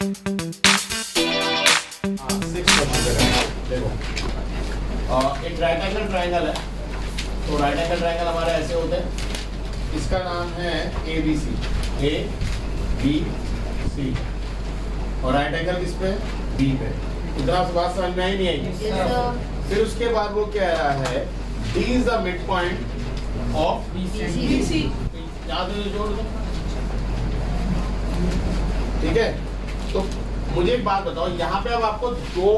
देखो एक right angle triangle है, तो राइट एंगल ट्रायंगल हमारे ऐसे होते हैं। इसका नाम है ABC, ABC, और राइट एंगल किस पे? B पे। इतना बात समझ में आई नहीं आई? फिर उसके बाद वो कह रहा है D is the midpoint of BC। याद है, जोड़ दो, ठीक है। तो मुझे एक बात बताओ, यहाँ पे अब आपको दो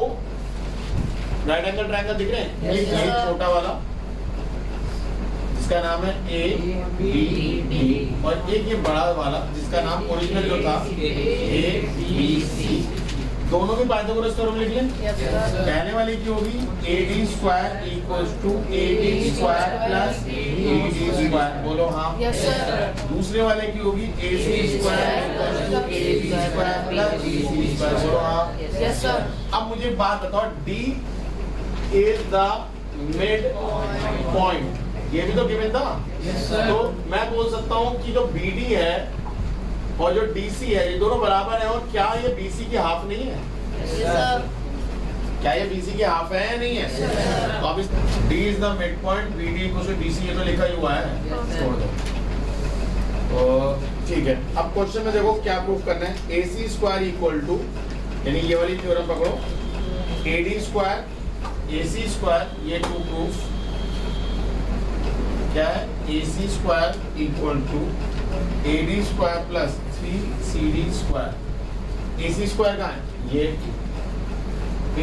राइट एंगल ट्रायंगल दिख रहे हैं? एक ये छोटा वाला जिसका नाम है ABD, और एक ये बड़ा वाला जिसका नाम ओरिजिनल जो था ABC। दोनों की पाइथागोरस थ्योरम लिख लें। पहले वाले की होगी AD square equals to AD square plus AD square, बोलो हाँ। दूसरे वाले की होगी AC square equals to AD square plus BC square, बोलो हाँ। अब मुझे बात बताओ, D is the mid point, ये भी तो गिवन था। तो मैं बोल सकता हूँ कि जो BD है और जो DC है ये दोनों बराबर है, और क्या ये BC की हाफ नहीं है? क्या ये BC की हाफ है या नहीं है? तो अब इस D is the midpoint, BD equals to DC, ये तो लिखा ही हुआ है, छोड़ दो। तो ठीक है, अब क्वेश्चन में देखो क्या प्रूफ करना है। AC स्क्वायर इक्वल टू, यानी ये वाली थ्योरम पकड़ो, AD स्क्वायर AC स्क्वायर, ये टू प्रूफ क्या है? AC square equal to AD square plus 3CD square. AC square कहाँ है? ये।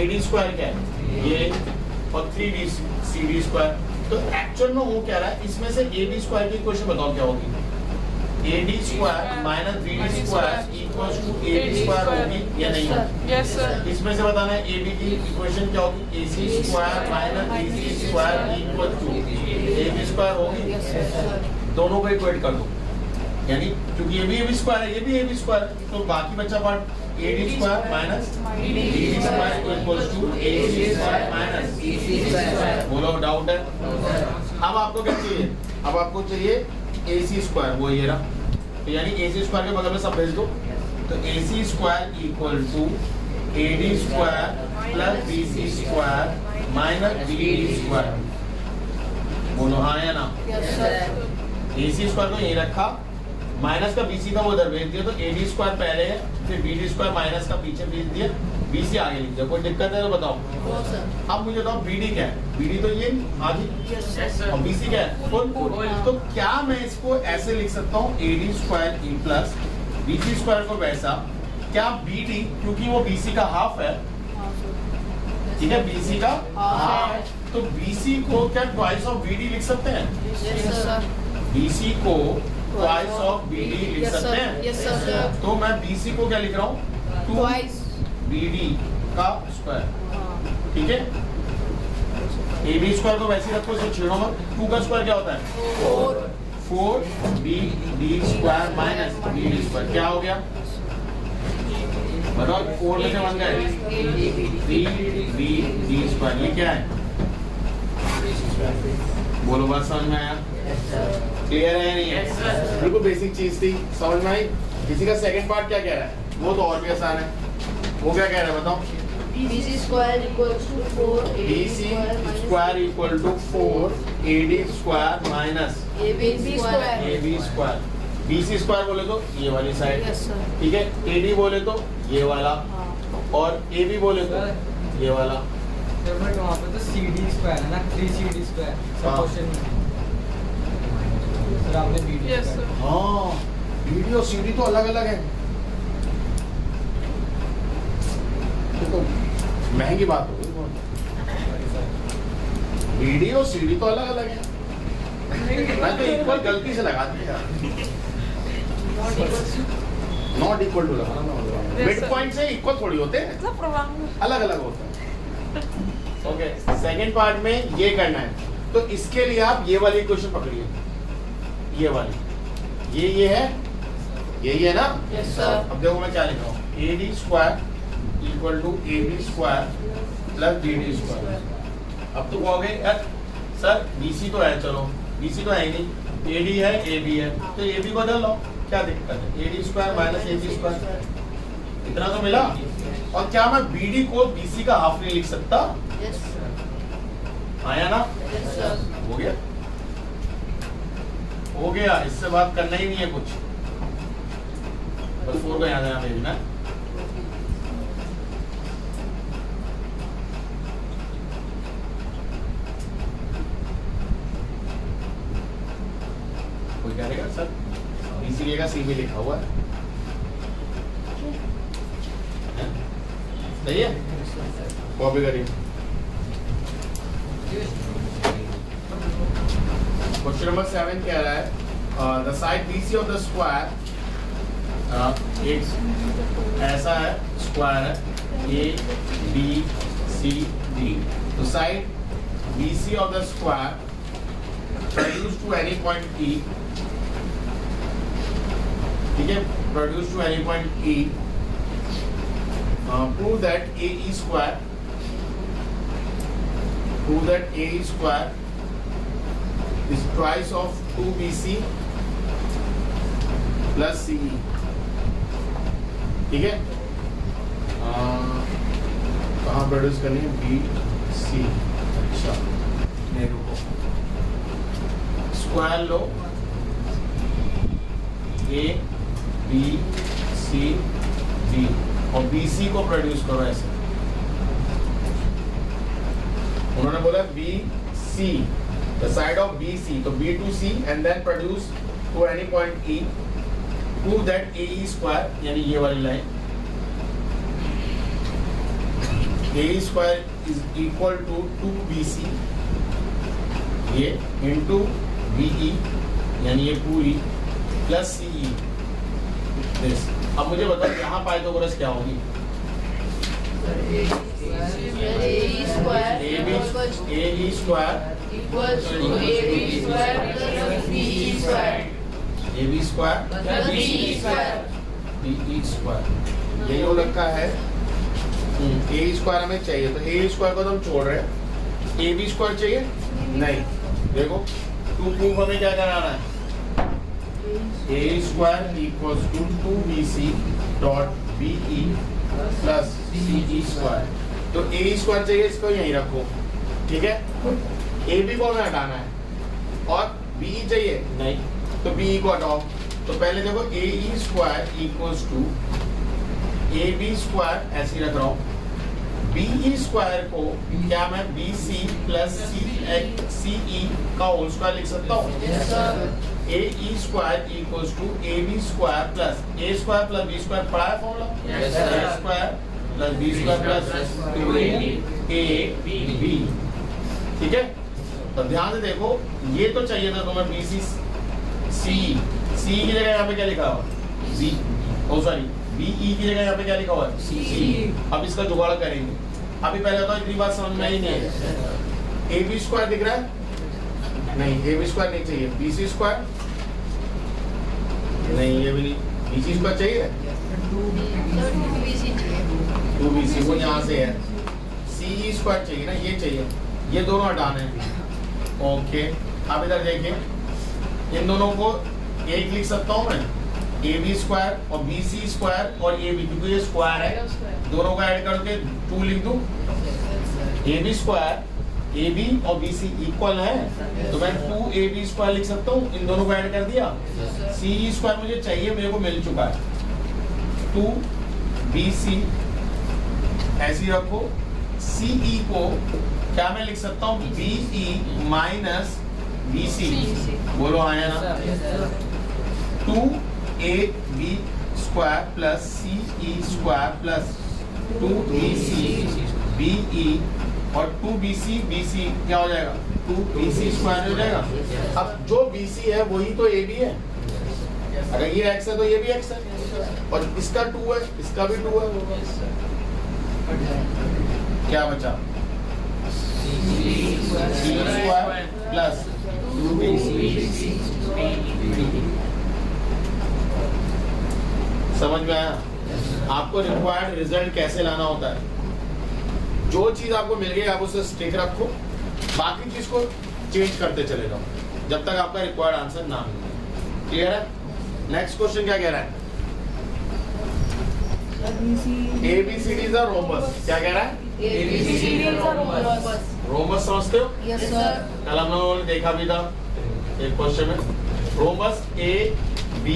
AD स्क्वायर क्या है? ये। और 3CD स्क्वायर। तो एक्चुअल में वो क्या रहा है, इसमें से AB स्क्वायर की इक्वेशन बताओ क्या होगी? AD square minus BD square equals to AB square होगी या नहीं होगी? Yes sir. इसमें से बताना है AB की इक्वेशन क्या होगी? AC square minus BC square equal to AB square होगी। दोनों को इक्वेट कर दो, यानी क्योंकि ये भी AB स्क्वायर है, ये भी AB स्क्वायर है, तो बाकी बचा part AD square minus BD square equals to AC square minus BC square. बोलो डाउट है? अब आपको क्या चाहिए? अब आपको चाहिए AC स्क्वायर, वो ये रहा। तो यानी AC स्क्वायर के बगल में सब भेज दो। तो AC square equal to AD square plus BC square minus BD square, बोलो हाँ या ना? AC स्क्वायर को यही रखा, माइनस का BC का वो उधर भेज दिया, तो AD स्क्वायर पहले है, फिर BD स्क्वायर माइनस का पीछे भेज दिया, BC आगे लिख दिया। कोई दिक्कत है तो बताओ। अब मुझे बताओ BD क्या है? BD तो ये आगे, और BC क्या है? तो क्या मैं इसको ऐसे लिख सकता हूँ AD square E plus BC square को वैसा, क्या BD क्योंकि वो BC का हाफ है, ठीक है, BC का हाफ है, तो BC को क्या ट्वाइस ऑफ BD लिख सकते हैं? BC को ट्वाइस ऑफ BD लिख सकते हैं। तो मैं BC को क्या लिख रहा हूँ? 2 BD का स्क्वायर, ठीक है। AB स्क्वायर को वैसे ही रखो, इसको छेड़ो मत। 2 का स्क्वायर क्या होता है? 4 BD square minus BD square, क्या हो गया बताओ? 4 में से बन गए 3BD स्क्वायर, ये क्या है? बोलो, बात समझ में आया? क्लियर है या नहीं है? बिल्कुल बेसिक चीज थी, समझ में आई? किसी का सेकंड पार्ट क्या कह रहा है? वो तो और भी आसान है। वो क्या कह रहा है बताओ? BC square equals to 4 BC square equal to 4 AD square minus AB square. BC square बोले तो ये वाली साइड, ठीक है। AD बोले तो ये वाला, और AB बोले तो ये वाला। बट वहाँ पे तो CD स्क्वायर है ना, 3CD स्क्वायर क्वेश्चन में। सर आपने BD यस सर। हाँ, BD और CD तो अलग अलग है। तो महंगी बात हो गई। BD और CD तो अलग अलग है। मैं तो इक्वल गलती से लगा दिया, नॉट इक्वल टू लगा। मिड पॉइंट से इक्वल थोड़ी होते हैं, अलग अलग होते हैं। ओके, सेकंड पार्ट में ये करना है, तो इसके लिए आप ये वाली इक्वेशन पकड़िए, ये वाली, ये है, यही है ना? Yes sir. अब देखो मैं क्या लिख रहा हूँ, AD square equal to AB square plus BD square. अब तो कहोगे यार सर BC तो है, चलो BC तो है ही नहीं, AD है AB है, तो AB बदल लो, क्या दिक्कत है? AD square minus AB square, इतना तो मिला। और क्या मैं BD को BC का हाफ नहीं लिख सकता? Yes, sir. आया ना? Yes, sir. हो गया, हो गया, इससे बात करना ही नहीं है कुछ, बस 4 को यहाँ भेजना। कोई कहेगा सर BC का C भी लिखा हुआ है, सही है? कॉपी करिए। क्वेश्चन नंबर 7 कह रहा है the side BC of the square, एक ऐसा है स्क्वायर है ABCD, तो side BC of the square produce to any point E, ठीक है, produce to any point E, prove that AE square, prove that AE square is twice of 2BC plus CE, ठीक है? कहाँ produce करनी है? BC, अच्छा नहीं रुको, स्क्वायर लो ABCD और BC को प्रोड्यूस करो ऐसे। उन्होंने बोला BC, the side of BC, तो B to C and then produce to any point E, prove that AE square, यानी ये वाली line, AE square is equal to 2BC, ये into BE, यानी ये पूरी प्लस CE, this। अब मुझे बताओ यहाँ पाइथागोरस क्या होगी? AE square AE square equals to AB square plus BE square AB square plus BE square. BE square यही हो रखा है। A स्क्वायर हमें चाहिए, तो A स्क्वायर को तो हम छोड़ रहे हैं, AB स्क्वायर चाहिए नहीं। देखो 2 प्रूफ हमें क्या कराना है? A square equals to 2BC dot BE plus CE square, तो A स्क्वायर चाहिए, इसको यहीं रखो, ठीक है? AB को हमें हटाना है और BE चाहिए नहीं, तो BE को हटाओ। तो पहले देखो AE square equals to AB square ऐसे ही रख रहा हूँ, BE स्क्वायर को क्या मैं BC प्लस CE का होल स्क्वायर लिख सकता हूँ? Yes, sir. AE square equals to AB square plus A square plus B square, पढ़ा है formula? Yes, sir. A square plus B square plus 2AB, ठीक है? तो ध्यान से देखो, ये तो चाहिए था तुम्हें BC CE की जगह यहाँ पे क्या लिखा हुआ? B, ओ सॉरी BE की जगह यहाँ पे क्या लिखा हुआ है? CE। अब इसका जुगाड़ करेंगे। अभी पहले तो इतनी बात समझ में ही नहीं है। AB स्क्वायर दिख रहा है? नहीं, AB स्क्वायर नहीं चाहिए। BC स्क्वायर नहीं, ये भी नहीं। BC स्क्वायर चाहिए? 2BC वो यहाँ से है। CE स्क्वायर चाहिए ना, ये चाहिए, ये दोनों हटाने हैं। ओके, अब इधर देखिए, इन दोनों को एक लिख सकता हूँ मैं, AB स्क्वायर और BC स्क्वायर और AB, क्योंकि ये स्क्वायर है, दोनों को ऐड करके 2 लिख दूं। AB स्क्वायर, AB और BC इक्वल है, तो मैं 2AB स्क्वायर लिख सकता हूँ, इन दोनों को ऐड कर दिया। CE स्क्वायर मुझे चाहिए, मेरे को मिल चुका है, 2BC ऐसे ही रखो। CE को क्या मैं लिख सकता हूँ? BE माइनस BC, बोलो आया ना? 2AB square plus CE square plus 2BC BE और 2BC BC क्या हो जाएगा? 2BC स्क्वायर हो जाएगा। अब जो BC है वही तो AB है, अगर ये x है तो ये भी x है, और इसका 2 है, इसका भी 2 है, क्या बचा? C square plus 2BC। समझ में आया? आपको रिक्वायर्ड रिजल्ट कैसे लाना होता है? जो चीज आपको मिल गई आप उसे स्टिक रखो, बाकी चीज को चेंज करते चले जाओ जब तक आपका रिक्वायर्ड आंसर ना मिले। क्लियर है? नेक्स्ट क्वेश्चन क्या कह रहा है? ABCD is a rhombus. क्या कह रहा है? ABCD is a rhombus. Rhombus समझते हो? Yes sir. कल हम लोगों ने देखा भी था एक क्वेश्चन में rhombus A B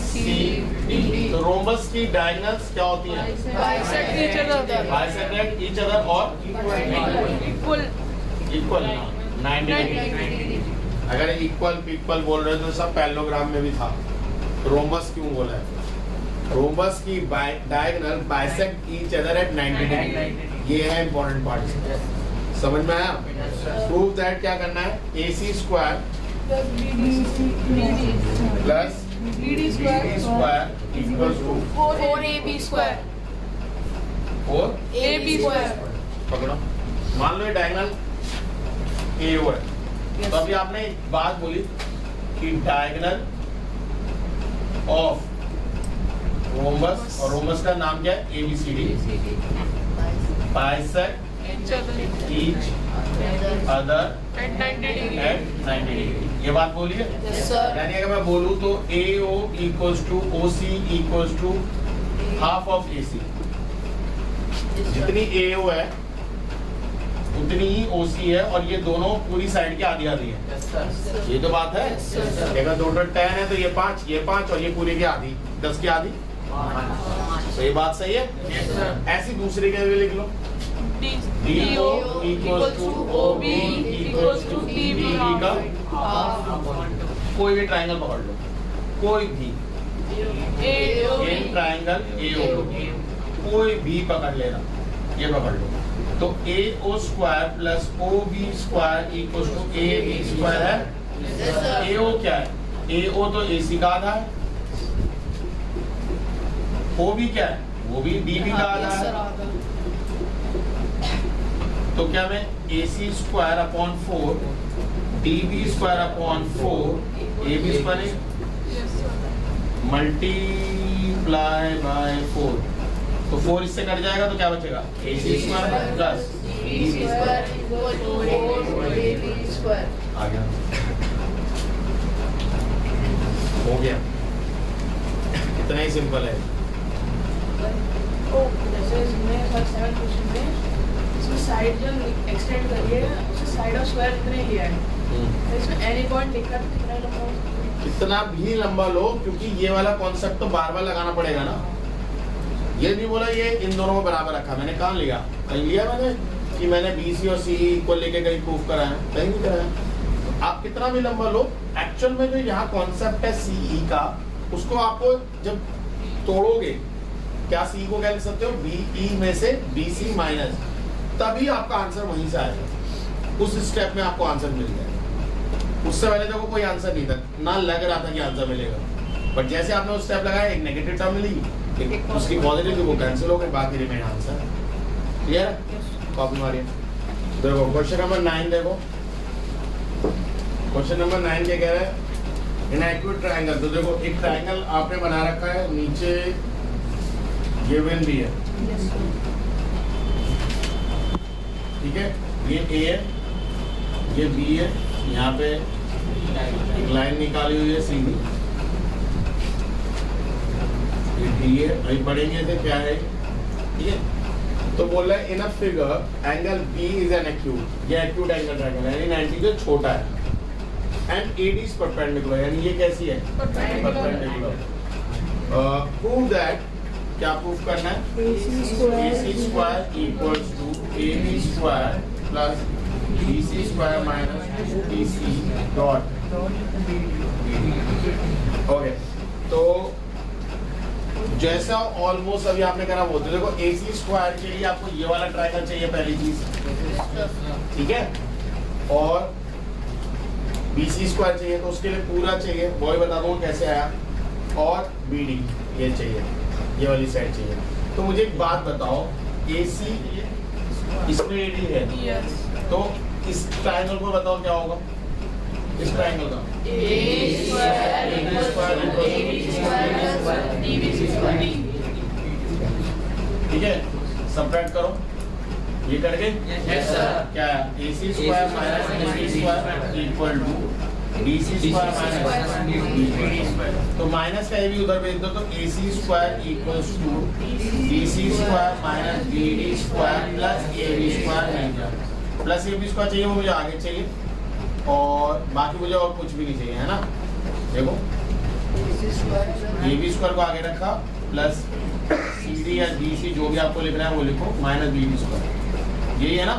C D। तो रोमबस की डायगोनल्स क्या होती हैं? Bisect each other. Bisected each other और Equal. Equal 90 degree. अगर इक्वल बोल रहे हो तो सब पैरेललोग्राम में भी था। रोमबस क्यों बोला है? रोमबस की diagonal bisect each other at 90 degree. ये है इंपॉर्टेंट पार्ट। समझ में आया? प्रूव दैट क्या करना है? AC square plus BD square equals to 4AB square. 4 AB square. पकड़ो। मान लो ये डायगोनल AO है। तो अभी आपने एक बात बोली कि डायगोनल ऑफ रोमबस, और रोमबस का नाम क्या है? ABCD। Bisect Each other. Each other At 90 degree. At 90 degree. ये बात बोलिए। Yes sir. यानी अगर मैं बोलूं तो AO equals to OC equals to half of AC। जितनी AO है उतनी ही OC है, और ये दोनों पूरी साइड की आधी आधी है। ये तो बात है। Yes, sir. अगर टोटल 10 है तो ये 5 और ये पूरी की आधी 10 की आधी। तो ये बात सही है। ऐसी दूसरी के भी लिख लो। DO equals to OB equals to TB का कोई भी ट्रायंगल पकड़ लो, कोई भी इन ट्रायंगल AO कोई भी पकड़ लेना, ये पकड़ लो। तो AO square plus OB square equals to AB square है। AO क्या है? AO तो AC का आधा है। OB क्या है? वो भी DB का आधा है। तो क्या मैं AC square upon 4 DB square upon 4 AB square multiply by 4, तो 4 इससे कट जाएगा तो क्या बचेगा? AC square plus DB square equal to 4AB square. आ गया, हो गया। इतना ही सिंपल है। तो जैसे इसमें 7 क्वेश्चन में इसमें साइड जो एक्सटेंड करिए उसे साइड ऑफ स्क्वायर कितने लिया है, तो इसमें एनी पॉइंट लिखा तो कितना लंबा हो सकता है? कितना भी लंबा लो, क्योंकि ये वाला कॉन्सेप्ट तो बार बार लगाना पड़ेगा ना। ये नहीं बोला ये इन दोनों को बराबर रखा, मैंने कहाँ लिया? कहीं लिया मैंने कि मैंने BC और CE इक्वल लेके कहीं प्रूफ कराया? कहीं नहीं कराया। आप कितना भी लंबा लो, एक्चुअल में जो यहाँ कॉन्सेप्ट है CE का, उसको आपको जब तोड़ोगे, क्या CE को क्या लिख सकते हो? BE में से BC माइनस, तभी आपका आंसर वहीं से आएगा। उस स्टेप में आपको आंसर मिल जाएगा। उससे पहले देखो कोई आंसर नहीं था, ना लग रहा था कि आंसर मिलेगा, बट जैसे आपने उस स्टेप लगाया, एक नेगेटिव टर्म मिली, एक उसकी पॉजिटिव थी, वो कैंसिल हो गई, बाकी रिमेन आंसर। क्लियर? कॉपी मारिए। देखो क्वेश्चन नंबर 9 देखो। क्वेश्चन नंबर 9 क्या कह रहा है? In acute triangle. तो देखो एक ट्रायंगल आपने बना रखा है, नीचे गिवन भी है, ठीक है? ये A है, ये B है, यहाँ पे एक लाइन निकाली हुई है सीधी, ये D है। अभी पढ़ेंगे थे क्या है, ठीक है? तो बोल रहा है in a figure angle B is an acute, ये एक्यूट एंगल ट्रायंगल है, यानी 90 जो छोटा है, एंड AD इज परपेंडिकुलर, यानी ये कैसी है? परपेंडिकुलर। प्रूव दैट, क्या प्रूफ करना है? AC square equals to AB square plus BC square minus BC dot. Okay, तो जैसा ऑलमोस्ट अभी आपने करा वो, तो देखो AC स्क्वायर के लिए आपको ये वाला ट्रायंगल चाहिए पहली चीज, ठीक है? और BC स्क्वायर चाहिए, तो उसके लिए पूरा चाहिए, वो ही बता दूंगा कैसे आया। और BD ये चाहिए, ये वाली साइड चाहिए। तो मुझे एक बात बताओ, AC इसमें AD है, Yes. तो इस ट्रायंगल को बताओ क्या होगा? इस ट्रायंगल का AB square equals to AB square plus DB square. ठीक है? सबट्रैक्ट करो, ये करके Yes, sir. क्या है? AC square minus BC square equal to BC square minus BD square. तो माइनस का ये भी उधर भेज दो, तो AC square equals to square minus B D square plus A B square मिल गया। प्लस ए बी स्क्वायर चाहिए, वो मुझे आगे चाहिए और बाकी मुझे और कुछ भी नहीं चाहिए, है ना। देखो ए बी स्क्वायर को आगे रखा प्लस सी डी या डी सी जो भी आपको लिखना है वो लिखो माइनस बी डी स्क्वायर, यही है ना।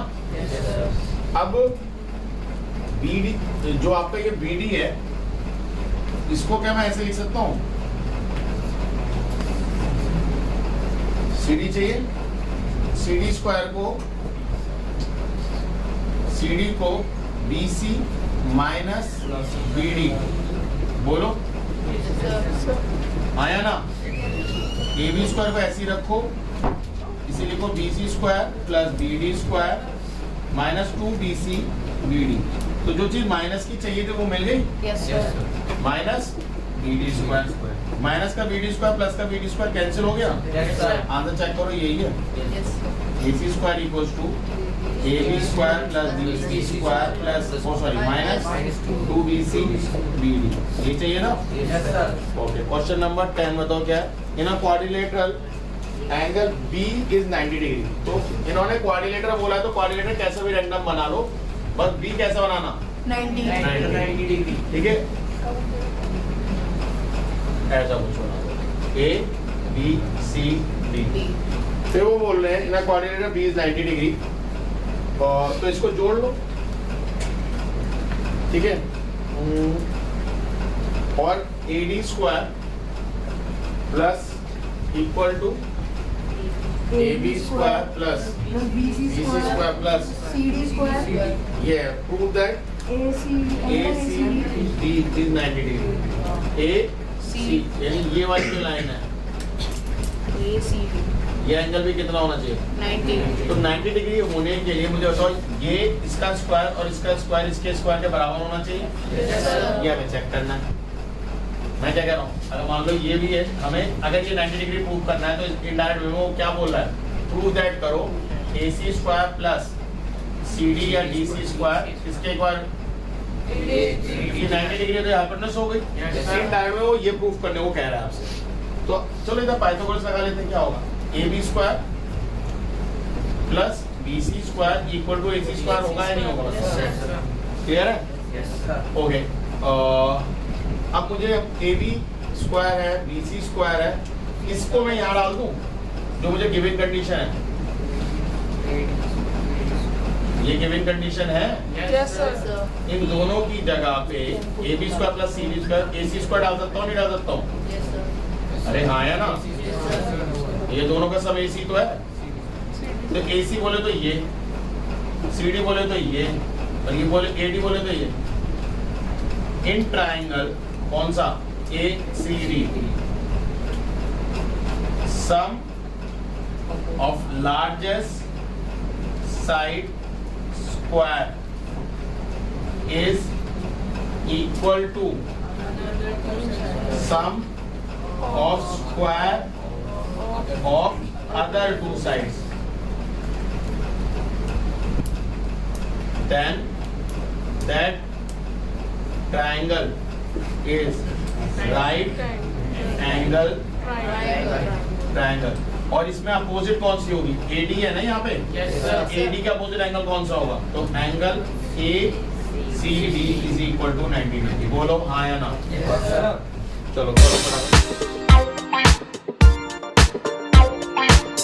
अब बी डी जो आपका ये बी डी है इसको क्या मैं ऐसे लिख सकता हूँ, सी डी चाहिए, सी डी स्क्वायर को सी डी को B C minus B D, बोलो आया ना। ए बी स्क्वायर को ऐसे ही रखो, इसे लिखो B C square plus B D square minus 2bc bd। तो जो चीज माइनस की चाहिए थी वो मिल गई, Yes, sir. Minus B D square, minus का बी डी स्क्वायर प्लस का बी डी स्क्वायर कैंसिल हो गया। Yes, sir. आंसर चेक करो, यही है। Yes, sir. A C square equals to A B square plus B C square plus sorry minus 2bc bd, ये चाहिए ना। Yes, sir. Okay, question number 10 बताओ क्या है। In a quadrilateral angle B is 90 degree. तो इन्होंने quadrilateral बोला है तो क्वाड्रिलेटर कैसा भी रैंडम बना लो, बस B कैसा बनाना 90. 90 डिग्री, ठीक है। ऐसा कुछ बना दो A B C D। फिर वो बोल रहे हैं in a quadrilateral B is 90 degree, और तो इसको जोड़ लो, ठीक है। और AD square plus equal to AB square plus BC BC square plus CD square ये prove that AC ACD is 90 degree. AC यानी ये वाली जो लाइन है ACD. ये एंगल भी कितना होना चाहिए 90. तो 90 डिग्री होने के लिए मुझे बताओ ये इसका स्क्वायर और इसका स्क्वायर इसके स्क्वायर के बराबर होना चाहिए। Yes, sir. ये हमें चेक करना है। मैं क्या कह रहा हूँ, अगर मान लो ये भी है, हमें अगर ये 90 डिग्री प्रूव करना है तो इनडायरेक्ट वे में वो क्या बोल रहा है, प्रूव दैट करो AC स्क्वायर प्लस CD या DC स्क्वायर इसके एक बार ये 90 डिग्री तो हाइपोटेनस हो गई। इनडायरेक्ट में वो ये प्रूव करने को कह रहा है आपसे। तो चलो इधर पाइथागोरस लगा लेते हैं, क्या होगा AB square plus BC square equal to AC square होगा या नहीं होगा, क्लियर है। Yes, sir. ओके, अब मुझे AB स्क्वायर है BC स्क्वायर है, इसको मैं यहाँ डाल दूं जो मुझे गिवन कंडीशन है, ये गिवन कंडीशन है। Yes, sir. इन दोनों की जगह पे AB square plus CD square AC square डाल सकता हूँ नहीं डाल सकता हूँ, Yes, sir. अरे हाँ है ना, Yes, sir. ये दोनों का सब AC तो है। तो AC बोले तो ये, CD बोले तो ये, और ये बोले AD बोले तो ये। इन ट्राइंगल कौन सा ACD, sum of largest side square is equal to sum of square of other two sides, then that triangle is right angle triangle। और इसमें अपोजिट कौन सी होगी, AD है ना यहाँ पे। Yes, sir. AD का अपोजिट एंगल कौन सा होगा, तो angle ACD is equal to 90 degree. बोलो हाँ या ना। Yes, sir. चलो करो फटाफट।